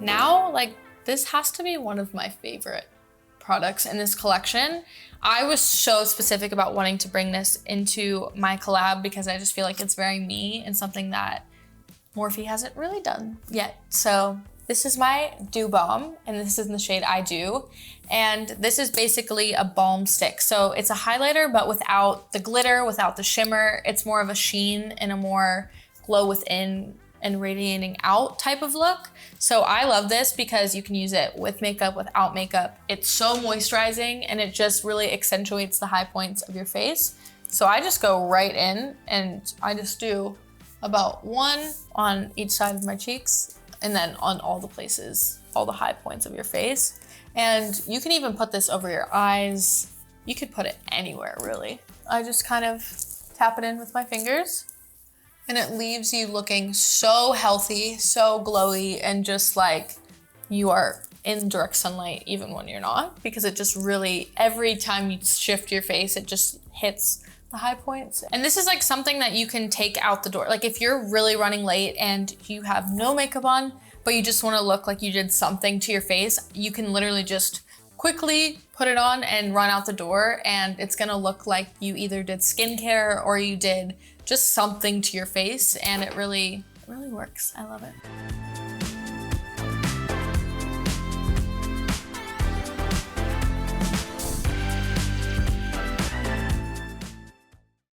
now, like, this has to be one of my favorite products in this collection. I was so specific about wanting to bring this into my collab because I just feel like it's very me and something that Morphe hasn't really done yet. So this is my Dew Balm, and this is in the shade I Do. And this is basically a balm stick. So it's a highlighter, but without the glitter, without the shimmer. It's more of a sheen and a more glow within and radiating out type of look. So I love this because you can use it with makeup, without makeup. It's so moisturizing and it just really accentuates the high points of your face. So I just go right in and I just do about one on each side of my cheeks and then on all the places, all the high points of your face. And you can even put this over your eyes. You could put it anywhere, really. I just kind of tap it in with my fingers and it leaves you looking so healthy, so glowy, and just like you are in direct sunlight even when you're not, because it just really, every time you shift your face, it just hits the high points. And this is like something that you can take out the door. Like if you're really running late and you have no makeup on, but you just wanna look like you did something to your face, you can literally just quickly put it on and run out the door, and it's gonna look like you either did skincare or you did just something to your face, and it really works. I love it.